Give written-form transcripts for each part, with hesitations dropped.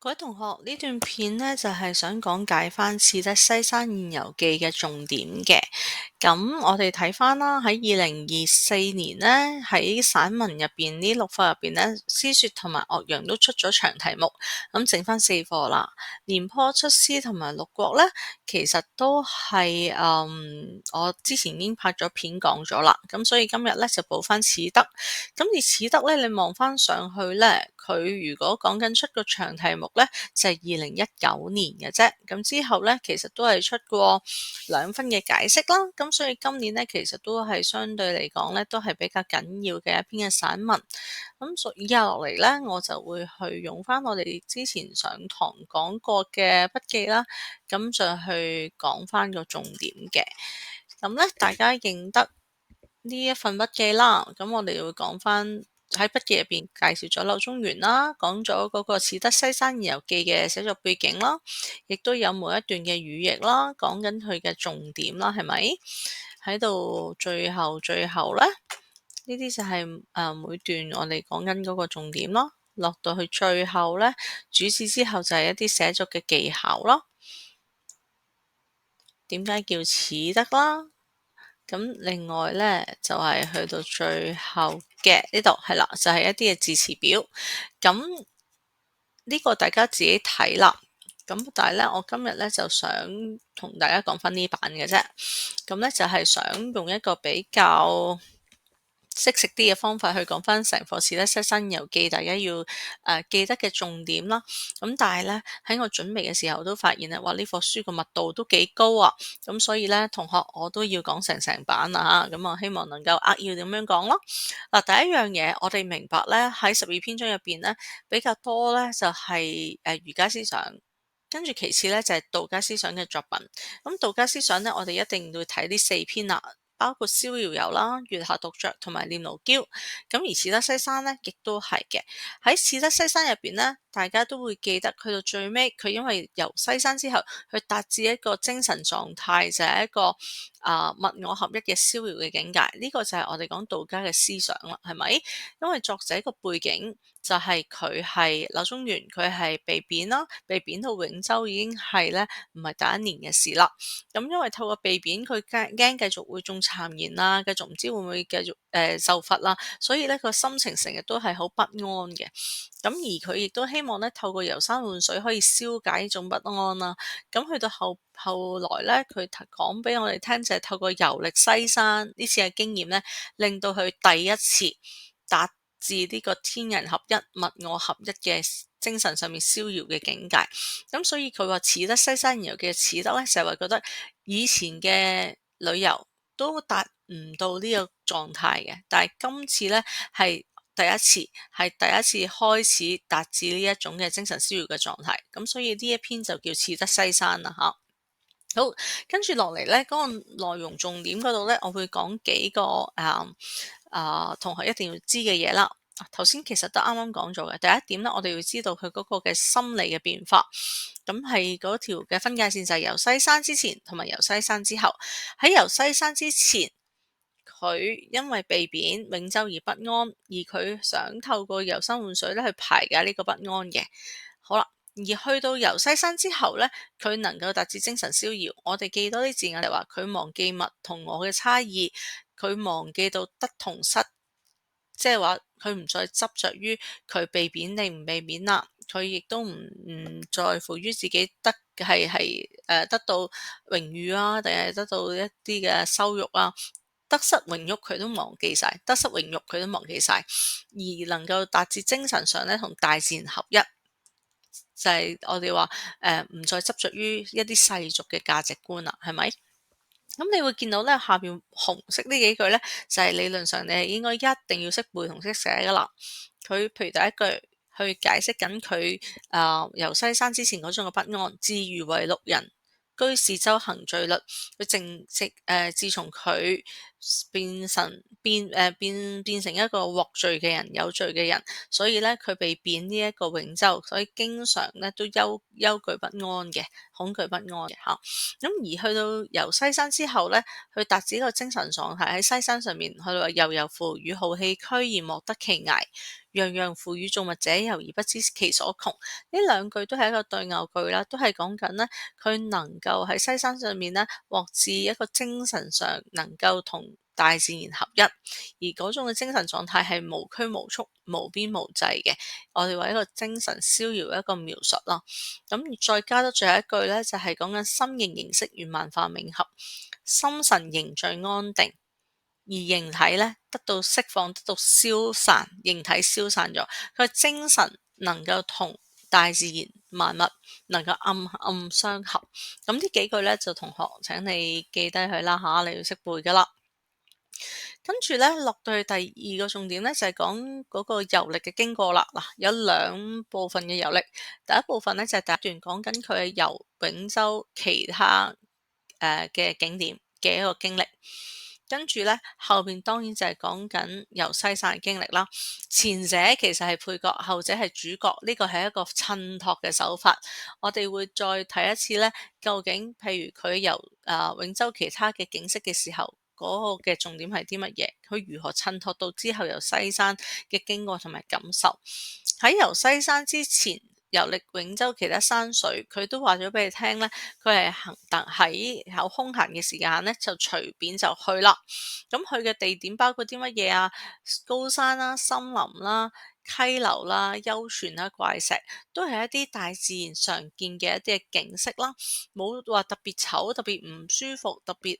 各位同學，呢段片呢就係想講解翻《刺得西山宴遊記》嘅重點嘅。咁我哋睇翻啦，喺2024年呢，喺散文入邊呢6課入邊呢，詩說同埋岳陽都出咗長題目，咁剩翻4課啦。廉頗出師同埋六國呢，其實都係我之前已經拍咗片講咗啦，咁所以今日呢，就補翻刺得。咁而刺得呢，你望翻上去呢，佢如果講緊出個長題目呢，就係2019年嘅啫。咁之後呢，其實都係出過2分嘅解釋啦。咁所以今年呢，其實都係相對嚟講呢，都係比較緊要嘅一篇嘅散文。咁所以以下落嚟呢，我就會去用翻我哋之前上堂講過嘅筆記啦，咁就去講翻個重點嘅。咁呢，大家認得呢一份筆記啦，咁我哋會講翻喺筆記入邊介紹咗柳宗元啦，講咗嗰個《刺得西山宴遊記》嘅寫作背景啦，亦都有每一段嘅語譯啦，講緊佢嘅重點啦，係咪？喺度最後呢，呢啲就係每段我哋講緊嗰個重點咯。落到去最後呢，主旨之後就係一啲寫作嘅技巧咯。點解叫刺得啦？咁另外呢，就係去到最後嘅呢度係啦，就係一啲嘅字詞表。咁呢個大家自己睇啦。咁但係呢，我今日呢就想同大家講翻呢版嘅啫。咁呢，就係想用一個比較識食啲嘅方法去講翻成課《刺得西山宴遊記》，大家要記得嘅重點啦。咁但係咧喺我準備嘅時候都發現咧，哇！呢課書個密度都幾高啊。咁所以咧，同學我都要講成版啊嚇。咁我希望能夠扼要點樣講咯。嗱，第一樣嘢我哋明白咧，喺12篇章入邊咧比較多咧就係儒家思想。跟住其次咧就係道家思想嘅作品。咁道家思想咧，我哋一定要睇呢4篇啦。包括逍遙遊啦、月下獨酌同埋念奴嬌，咁而刺得西山呢，亦都係嘅。喺刺得西山入邊呢，大家都會記得去到最尾，佢因為遊西山之後，去達至一個精神狀態，就係一個物我合一嘅逍遙嘅境界。呢個就係我哋講道家嘅思想啦，係咪？因為作者個背景就係佢係柳宗元，佢係被貶啦，被貶到永州已經係咧唔係第一年嘅事啦。咁因為透過被貶，佢驚繼續會中讒言啦，繼續唔知會唔會繼續受罰啦，所以咧個心情成日都係好不安嘅。咁而佢亦都希望咧透過遊山玩水可以消解呢種不安啦。咁去到後來咧，佢講俾我哋聽就係透過遊歷西山呢次嘅經驗咧，令到佢第一次達至呢個天人合一、物我合一嘅精神上面逍遙嘅境界。咁所以佢話刺得西山宴遊嘅刺得咧，就係話覺得以前嘅旅遊都達唔到呢個狀態嘅，但係今次咧係第一次，開始達至呢一種嘅精神逍遙嘅狀態。咁所以呢一篇就叫刺得西山啦吓。好，跟住落嚟咧，嗰個內容重點嗰度咧，我會講幾個同學一定要知嘅嘢啦。頭先其實都啱啱講咗嘅，第一點咧，我哋要知道佢嗰個嘅心理嘅變化，咁係嗰條嘅分界線就係遊西山之前同埋遊西山之後。喺遊西山之前，佢因為被貶永州而不安，而佢想透過遊山玩水咧去排解呢個不安嘅。好啦。而去到遊西山之後呢，佢能夠達至精神逍遙。我哋記多啲字眼嚟話，佢忘記物同我嘅差異，佢忘記到得同失，即係話佢唔再執着於佢被貶定唔被貶啦。佢亦都唔在乎於自己得到榮譽啊，定係得到一啲嘅羞辱啊。得失榮辱佢都忘記晒，而能夠達至精神上咧同大自然合一。就係我哋話唔再執着於一啲世俗嘅價值觀啦，係咪？咁你會見到咧下邊紅色呢幾句咧，就係理論上你係應該一定要識背同識寫噶啦。佢譬如第一句去解釋緊佢遊西山之前嗰種嘅不安，自如為陸人，居士周行序律。佢自從佢變成一個獲罪嘅人，有罪嘅人，所以咧佢被貶呢一個永州，所以經常咧都憂懼不安嘅，恐懼不安嘅嚇。咁而去到遊西山之後咧，去達至一個精神狀態喺西山上面，佢話悠悠乎與浩氣俱而莫得其涯，洋洋乎與眾物者遊而不知其所窮。呢兩句都係一個對偶句啦，都係講緊咧佢能夠喺西山上面咧獲致一個精神上能夠同大自然合一，而嗰種嘅精神狀態係無拘無束、無邊無際嘅。我哋話一個精神逍遙一個描述啦。咁再加多最後一句咧，就係講緊心形形色與萬化冥合，心神凝聚安定。而形體咧得到釋放，得到消散，形體消散咗，佢精神能夠同大自然萬物能夠暗暗相合。咁呢幾句咧就同學請你記低佢啦吓，你要識背噶啦。跟住咧落到去第二個重點咧就係講嗰個遊歷嘅經過啦。嗱，有兩部分嘅遊歷，第一部分咧就係第一段講緊佢係遊永州其他嘅景點嘅一個經歷。跟住咧，後邊當然就係講緊遊西山嘅經歷啦。前者其實係配角，後者係主角。呢個係一個襯托嘅手法。我哋會再睇一次咧，究竟譬如佢遊永州其他嘅景色嘅時候，嗰個嘅重點係啲乜嘢？佢如何襯托到之後遊西山嘅經過同埋感受？喺遊西山之前，遊歷永州其他山水，佢都話咗俾你聽咧，佢係喺有空閒嘅時間咧，就隨便就去啦。咁去嘅地點包括啲乜嘢啊？高山啦、森林啦、溪流啦、幽泉啦、怪石，都係一啲大自然常見嘅一啲嘅景色啦，冇話特別醜、特別唔舒服、特別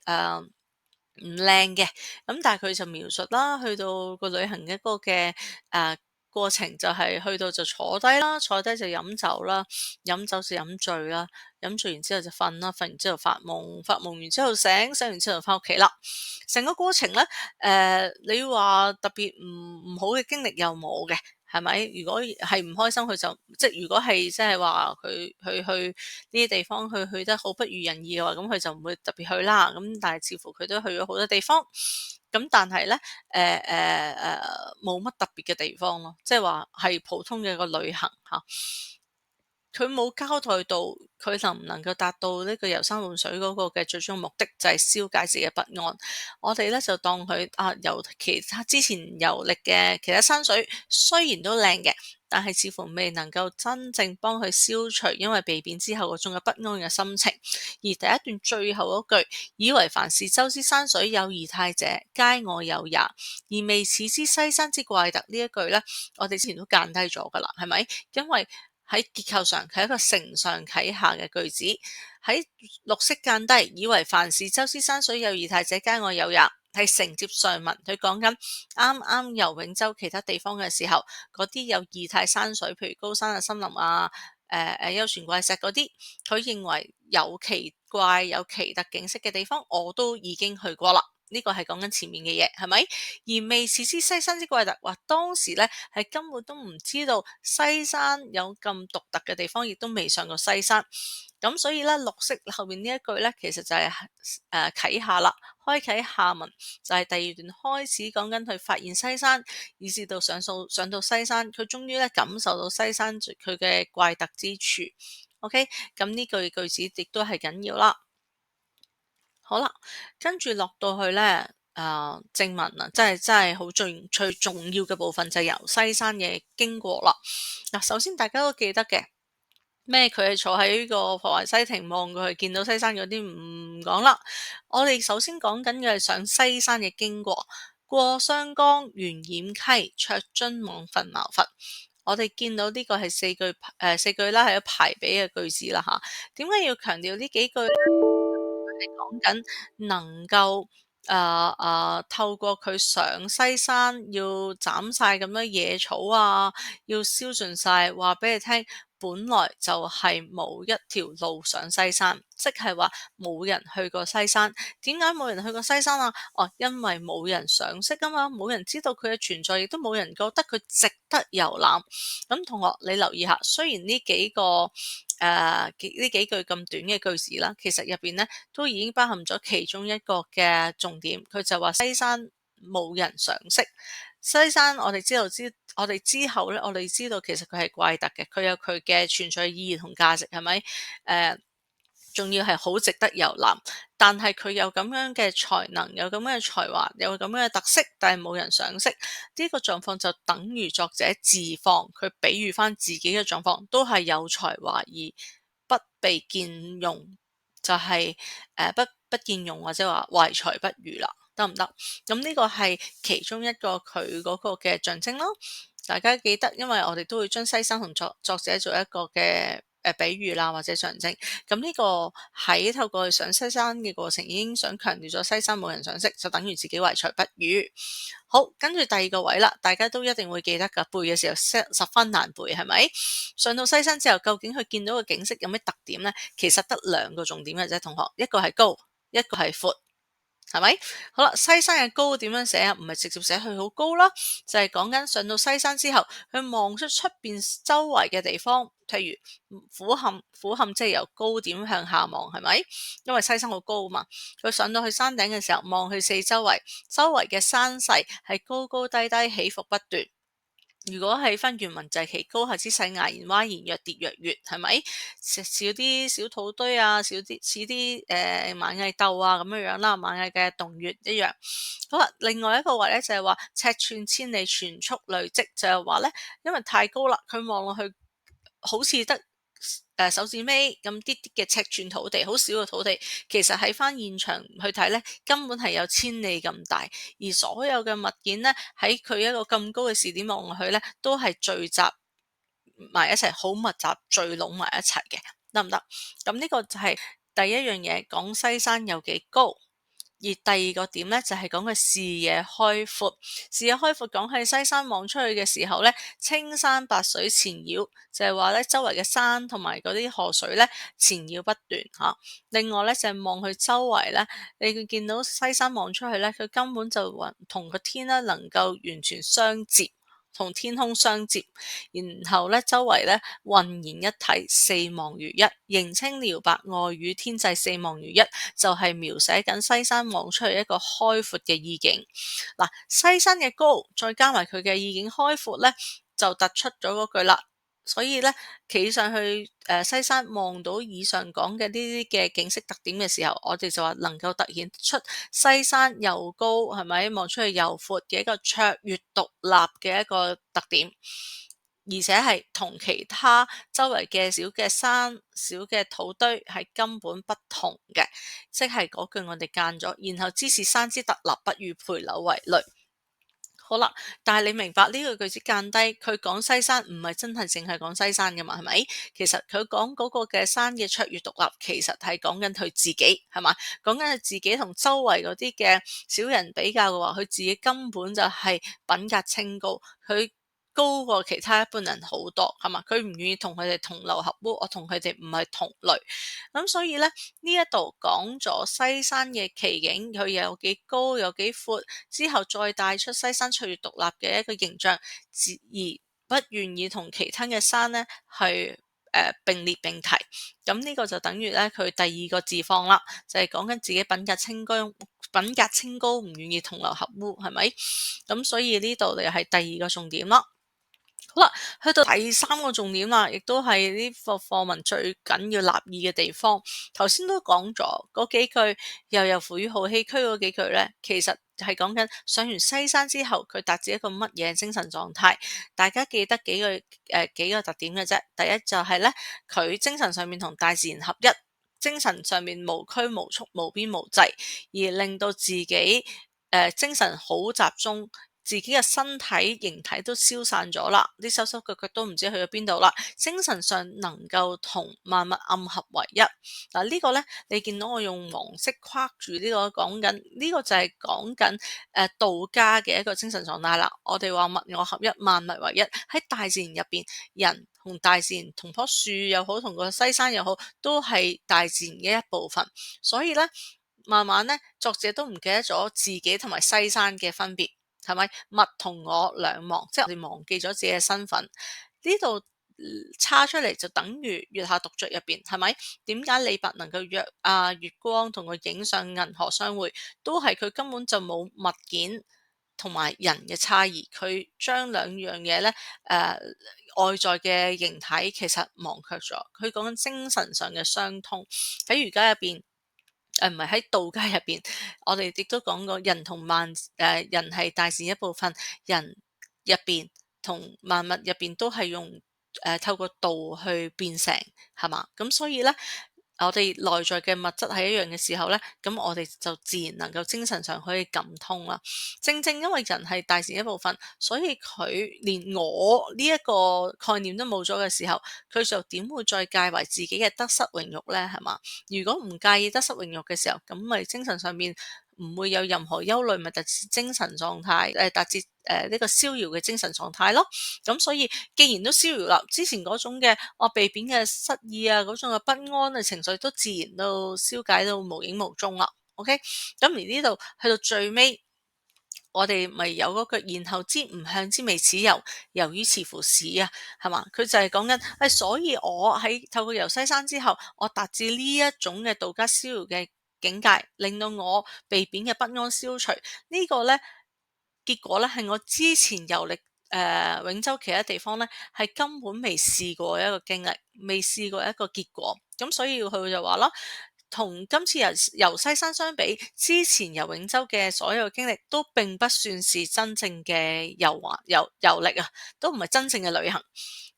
唔靚嘅。咁但係佢就描述啦，去到個旅行嘅一個嘅過程就係去到就坐低啦，坐低就飲酒啦，飲酒就飲醉啦，飲醉完之後就瞓啦，瞓完之後發夢，發夢完之後醒，醒完之後就翻屋企啦。成個過程咧，你話特別唔好嘅經歷又冇嘅，係咪？如果係唔開心，佢就即係如果係即係話佢去呢啲地方去得好不如人意嘅話，咁佢就唔會特別去啦。咁但係似乎佢都去咗好多地方。咁但係咧，冇乜特別嘅地方咯，即係話係普通嘅一個旅行嚇。佢冇交代到佢能唔能夠達到呢個遊山玩水嗰個嘅最終目的，就係消解自己嘅不安。我哋咧就當佢遊其他之前遊歷嘅其他山水，雖然都靚嘅，但係似乎未能夠真正幫佢消除因為被貶之後嗰種嘅不安嘅心情。而第一段最後嗰句，以為凡是州之山水有異態者，皆我有也，而未始知西山之怪特呢一句咧，我哋之前都間低咗噶啦，係咪？因為喺結構上係一個承上啟下嘅句子，喺綠色間低，以為凡是州之山水有異態者，皆我有也，係承接上文，佢講緊啱啱遊永州其他地方嘅時候，嗰啲有異態山水，譬如高山啊、森林啊、幽泉怪石嗰啲，佢認為有奇怪、有奇特景色嘅地方，我都已經去過啦。呢個係講緊前面嘅嘢，係咪？而未始知西山之怪特，話當時咧係根本都唔知道西山有咁獨特嘅地方，亦都未上過西山。咁所以咧，綠色後面呢一句咧，其實就係啟下啦，開啟下文，就係第二段開始講緊佢發現西山，以至到上到西山，佢終於咧感受到西山佢嘅怪特之處。OK，咁呢句子亦都係緊要啦。好啦，跟住落到去咧，正文啊，真係好最重要嘅部分就係遊西山嘅經過啦。嗱，首先大家都記得嘅，咩佢係坐喺呢個蒲台西亭望過去見到西山嗰啲唔講啦。我哋首先講緊嘅係上西山嘅經過，過湘江、沿堰溪、卓津望瞓茅佛。我哋見到呢個係四句啦，係一排比嘅句子啦吓。點解要強調呢幾句？係講緊能夠透過佢上西山要斬晒咁多野草啊，要燒盡晒，話俾你聽，本來就係冇一條路上西山，即係話冇人去過西山。點解冇人去過西山啊？哦，因為冇人賞識啊嘛，冇人知道佢嘅存在，亦都冇人覺得佢值得遊覽。咁同學，你留意下，雖然呢幾個呢幾句咁短嘅句子啦，其實入邊咧都已經包含咗其中一個嘅重點。佢就話西山冇人賞識。西山我哋之後咧，我哋知道其實佢係怪特嘅，佢有佢嘅存在意義同價值，係咪？仲要係好值得遊覽，但係佢有咁樣嘅才能，有咁樣嘅才華，有咁樣嘅特色，但係冇人賞識。呢個狀況就等於作者自放，佢比喻翻自己嘅狀況，都係有才華而不被見用，就係不見用或者話懷才不遇啦，得唔得？咁呢個係其中一個佢嗰個嘅象徵咯。大家記得，因為我哋都會將西山同作者做一個嘅比喻啦，或者象徵。咁呢個喺透過上西山嘅過程，已經想強調咗西山冇人賞識，就等於自己懷才不遇。好，跟住第二個位啦，大家都一定會記得㗎，背嘅時候十分難背，係咪？上到西山之後，究竟佢見到嘅景色有咩特點呢？其實得兩個重點嘅啫，同學，一個係高，一個係闊。係咪？好啦，西山嘅高點樣寫啊？唔係直接寫佢好高啦，就係講緊上到西山之後，佢望出出邊周圍嘅地方，譬如俯瞰即係由高點向下望，係咪？因為西山好高嘛，佢上到去山頂嘅時候，望去四周圍，周圍嘅山勢係高高低低，起伏不斷。如果係分原文就係其高下之勢崖然蛙然若跌若躍，係咪？少啲小土堆啊，似啲螞蟻竇啊咁樣樣啦，螞蟻嘅洞穴一樣。好啦，另外一個位咧就係話尺寸千里全速累積，就係話咧，因為太高啦，佢望落去好似得手指尾咁啲啲嘅尺寸土地，好少嘅土地，其實喺翻現場去睇咧，根本係有千里咁大，而所有嘅物件咧喺佢一個咁高嘅視點望落去咧，都係聚集埋一齊，好密集聚攏埋一齊嘅，得唔得？咁呢個就係第一樣嘢，講西山有幾高。而第二個點咧，就係講嘅視野開闊。視野開闊講喺西山望出去嘅時候咧，青山白水纏繞，就係話咧周圍嘅山同埋嗰啲河水咧纏繞不斷嚇。另外咧就係望佢周圍咧，你會見到西山望出去咧，佢根本就同個天咧能夠完全相接。同天空相接，然後咧周圍咧渾然一體，四望如一，凝清遼白，外與天際，四望如一，就係描寫緊西山望出去一個開闊嘅意境。嗱，西山嘅高，再加埋佢嘅意境開闊咧，就突出咗嗰句啦。所以咧，企上去西山望到以上講嘅呢啲嘅景色特點嘅時候，我哋就話能夠突顯出西山又高，係咪望出去又闊嘅一個卓越獨立嘅一個特點，而且係同其他周圍嘅小嘅山、小嘅土堆係根本不同嘅，即係嗰句我哋間咗，然後知是山之特立，不與培柳為類。好啦，但係你明白呢個句子間低，佢講西山唔係真係淨係講西山噶嘛，係咪？其實佢講嗰個嘅山嘅卓越獨立，其實係講緊佢自己，係嘛？講緊佢自己同周圍嗰啲嘅小人比較嘅話，佢自己根本就係品格清高，佢高過其他一般人好多，係嘛？佢唔願意同佢哋同流合污，我同佢哋唔係同類。咁所以咧，呢一度講咗西山嘅奇景，佢有幾高有幾闊，之後再帶出西山卓越獨立嘅一個形象，而不願意同其他嘅山咧去並列並提。咁呢個就等於咧佢第二個字放啦，就係講緊自己品格清高，唔願意同流合污，係咪？咁所以呢度就係第二個重點啦。好啦，去到第三個重點啦，亦都係呢個課文最緊要立意嘅地方。頭先都講咗嗰幾句，又有浮於浩唏噓嗰幾句咧，其實係講緊上完西山之後，佢達至一個乜嘢精神狀態？大家記得幾個特點嘅啫。第一就係咧，佢精神上面同大自然合一，精神上面無拘無束、無邊無際，而令到自己精神好集中。自己嘅身體形體都消散咗啦，啲手手腳腳都唔知去咗邊度啦。精神上能夠同萬物暗合為一。嗱，呢個呢，你見到我用黃色框住呢個講緊，呢個就係講緊道家嘅一個精神狀態啦。我哋話物我合一，萬物為一。喺大自然入邊，人同大自然，同棵樹又好，同個西山又好，都係大自然嘅一部分。所以呢，慢慢呢，作者都唔記得咗自己同埋西山嘅分別。係咪物同我兩忘？即係我哋忘記咗自己嘅身份。呢度叉出嚟就等於月下獨酌入邊，係咪？點解李白能夠約月光同佢影相銀河相會，都係佢根本就冇物件同埋人嘅差異，佢將兩樣嘢咧外在嘅形體其實忘卻咗，佢講緊精神上嘅相通。喺儒家入邊，唔係喺道家入邊，我哋亦都講過人同人係大自然一部分，人入邊同萬物入邊都係用透過道去變成，係嘛？咁所以咧，我哋內在嘅物質係一樣嘅時候咧，咁我哋就自然能夠精神上可以感通啦。正正因為人係大自然一部分，所以佢連我呢一個概念都冇咗嘅時候，佢就點會再介懷自己嘅得失榮辱咧？係嘛？如果唔介意得失榮辱嘅時候，咁咪精神上面唔會有任何憂慮，咪達至精神狀態，達至呢個逍遙嘅精神狀態咯。咁所以既然都逍遙啦，之前嗰種嘅被貶嘅失意啊，嗰種嘅不安嘅情緒都自然都消解到無影無蹤啦。OK，咁而呢度去到最尾，我哋咪有嗰句然後知吾向之未始遊，遊於慈乎始啊，係嘛？佢就係講緊，所以我喺透過遊西山之後，我達至呢一種嘅道家逍遙嘅境界，令到我被貶嘅不安消除。呢個呢，結果呢，係我之前遊歷永州其他地方呢，係根本未試過一個經歷，未試過一個結果。咁所以佢就話啦，同今次遊西山相比，之前遊永州嘅所有經歷都並不算是真正嘅遊歷啊，都唔係真正嘅旅行。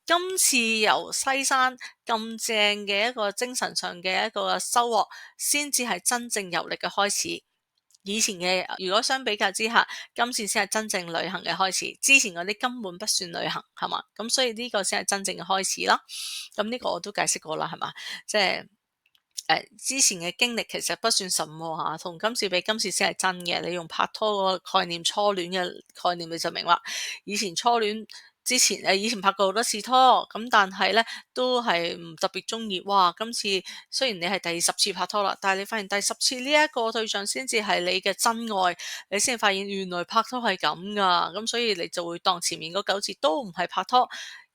今次遊西山咁正嘅一個精神上嘅一個收穫，先至係真正遊歷嘅開始。以前嘅如果相比較之下，今次先係真正旅行嘅開始，之前嗰啲根本不算旅行，係嘛？咁所以呢個先係真正嘅開始啦。咁呢個我都解釋過啦，係嘛？即係之前嘅經歷其實不算什麼吓，同今次比，今次先係真嘅。你用拍拖個概念、初戀嘅概念，你就明啦。以前初戀之前以前拍過好多次拖，咁但係咧都係唔特別中意。哇！今次雖然你係第10次拍拖啦，但係你發現第10次呢一個對象先至係你嘅真愛，你先發現原來拍拖係咁噶。咁所以你就會當前面嗰9次都唔係拍拖。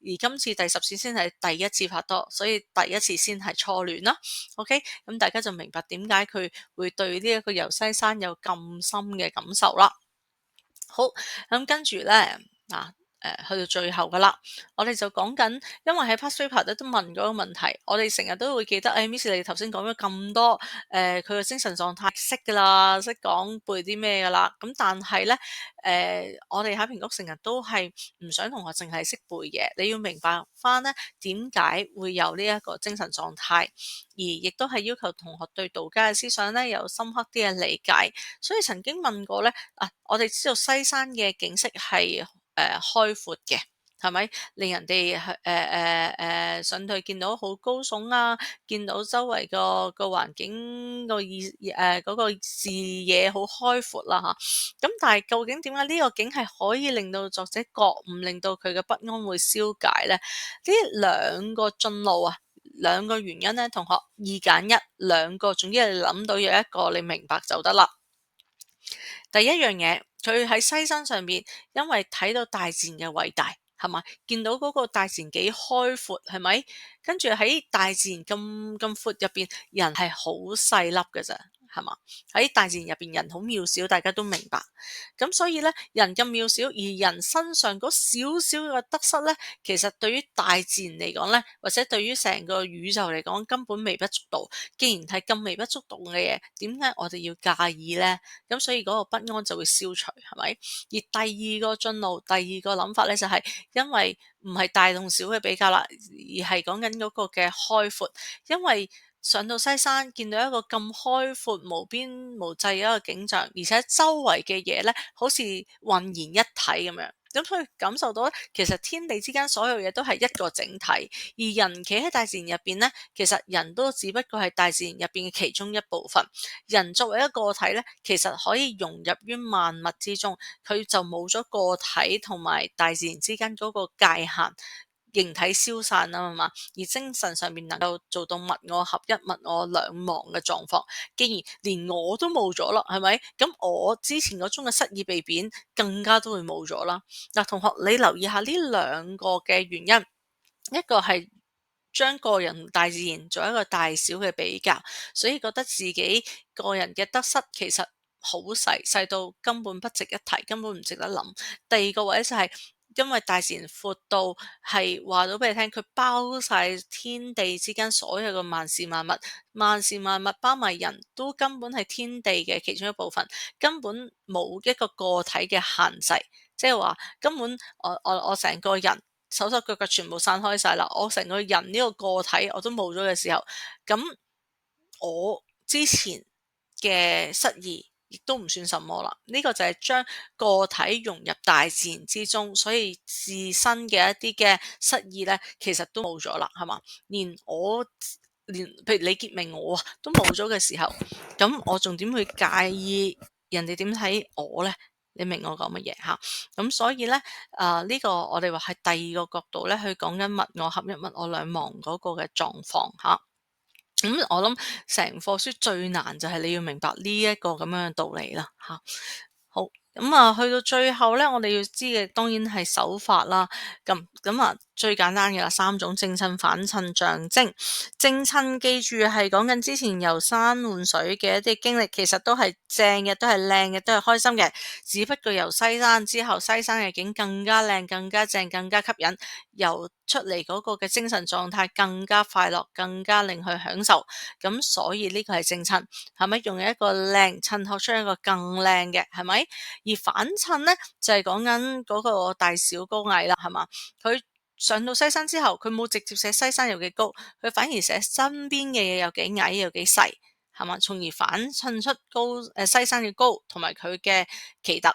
而今次第10次先係第一次拍拖，所以第一次先係初戀啦。OK，咁大家就明白點解佢會對呢一個遊西山有咁深嘅感受啦。好，咁跟住咧去到最後噶啦，我哋就講緊，因為喺 past paper 都問咗個問題，我哋成日都會記得，Miss 你頭先講咗咁多，佢嘅精神狀態識噶啦，識講背啲咩噶啦，咁但係咧，我哋喺評估成日都係唔想同學淨係識背嘅，你要明白翻咧點解會有呢一個精神狀態，而亦都係要求同學對道家嘅思想咧有深刻啲嘅理解，所以曾經問過咧，我哋知道西山嘅景色係開闊嘅，係咪令人哋上去見到好高聳啊，見到周圍個環境嗰個視野好開闊啦吓。咁但係究竟點解呢個景係可以令到作者覺悟，令到佢嘅不安會消解咧？呢兩個進路啊，兩個原因咧，同學二揀一，兩個，總之你諗到有一個你明白就得啦。第一樣嘢，佢喺西山上面，因為睇到大自然嘅偉大，係嘛？見到嗰個大自然幾開闊，係咪？跟住喺大自然咁闊入邊，人係好細粒㗎咋，係嘛？喺大自然入邊，人好渺小，大家都明白。咁所以咧，人咁渺小，而人身上嗰少少嘅得失咧，其實對於大自然嚟講咧，或者對於成個宇宙嚟講，根本微不足道。既然係咁微不足道嘅嘢，點解我哋要介意咧？咁所以嗰個不安就會消除，係咪？而第二個進路，第二個諗法咧，就係因為唔係大同小嘅比較啦，而係講緊嗰個嘅開闊。因為上到西山，見到一個咁開闊、無邊無際嘅一個景象，而且周圍嘅嘢咧，好似渾然一體咁樣。咁所以感受到咧，其實天地之間所有嘢都係一個整體，而人企喺大自然入邊咧，其實人都只不過係大自然入邊嘅其中一部分。人作為一個個體咧，其實可以融入於萬物之中，佢就冇咗個體同埋大自然之間嗰個界限。形體消散啊嘛，而精神上面能夠做到物我合一、物我兩忘嘅狀況。既然連我都冇咗啦，係咪？咁我之前嗰種嘅失意被貶，更加都會冇咗啦。嗱，同學你留意下呢兩個嘅原因。一個係將個人同大自然做一個大小嘅比較，所以覺得自己個人嘅得失其實好細，細到根本不值一提，根本唔值得諗。第二個位就係因為大自然闊到係話到俾你聽，佢包晒天地之間所有嘅萬事萬物，萬事萬物包埋人都根本係天地嘅其中一部分，根本冇一個個體嘅限制，即係話根本我成個人。手手腳腳全部散開晒啦，我成個人呢個個體我都冇咗嘅時候，咁我之前嘅失意亦都唔算什麼啦。呢個就係將個體融入大自然之中，所以自身嘅一啲嘅失意咧，其實都冇咗啦，係嘛？連譬如李傑明我啊都冇咗嘅時候，咁我仲點會介意人哋點睇我咧？你明我講乜嘢吓？咁所以咧，呢個我哋話係第二個角度咧，去講緊物我合一、物我兩忘嗰個嘅狀況吓。我諗成課書最難就係你要明白呢一個咁樣嘅道理啦吓。好，去到最後咧，我哋要知嘅當然係手法啦。最簡單嘅啦，三種正襯、反襯、象徵。正襯記住係講緊之前遊山玩水嘅一啲經歷，其實都係正嘅，都係靚嘅，都係開心嘅。只不過由西山之後，西山嘅景更加靚、更加正、更加吸引，游出嚟嗰個嘅精神狀態更加快樂，更加令佢享受。咁所以呢個係正襯，係咪用一個靚襯托出一個更靚嘅，係咪？而反襯呢，就係講緊嗰個大小高矮啦，係嘛？佢上到西山之後，佢冇直接寫西山有幾高，佢反而寫身邊嘅嘢有幾矮有幾細，係嘛？從而反襯出西山嘅高同埋佢嘅奇特。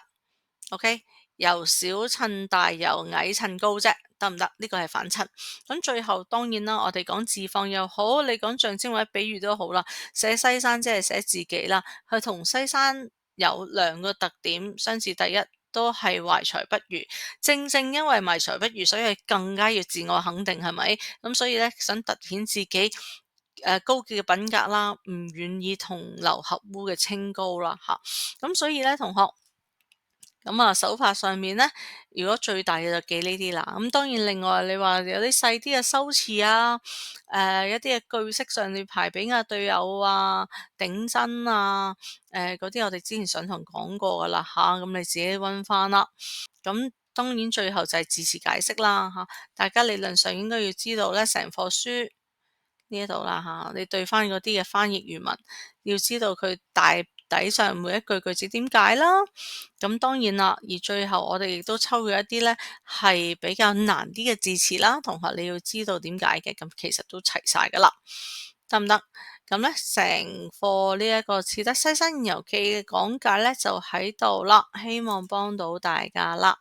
OK，由小襯大，由矮襯高啫，得唔得？呢個係反襯。咁最後當然啦，我哋講自放又好，你講象徵或者比喻都好啦。寫西山即係寫自己啦，佢同西山有兩個特點相似。第一都係懷才不遇，正正因為懷才不遇，所以佢更加要自我肯定，係咪？咁所以咧，想凸顯自己高潔嘅品格啦，唔願意同流合污嘅清高啦吓。咁所以咧，同學。手法上面咧，如果最大嘅就記呢啲啦。咁當然另外你話有啲細啲嘅修辭啊，一啲嘅句式上面排比啊、對偶啊、頂真啊，嗰啲我哋之前上堂講過噶啦吓，咁你自己溫翻啦。咁當然最後就係字詞解釋啦吓，大家理論上應該要知道咧，成課書呢一度啦吓，你對翻嗰啲嘅翻譯原文，要知道佢大底上每一句句子點解啦。咁當然啦，而最後我哋亦都抽咗一啲咧係比較難啲嘅字詞啦，同學你要知道點解嘅，咁其實都齊晒噶啦，得唔得？咁咧成課呢一個《似得西山遊記》嘅講解咧就喺度啦，希望幫到大家啦。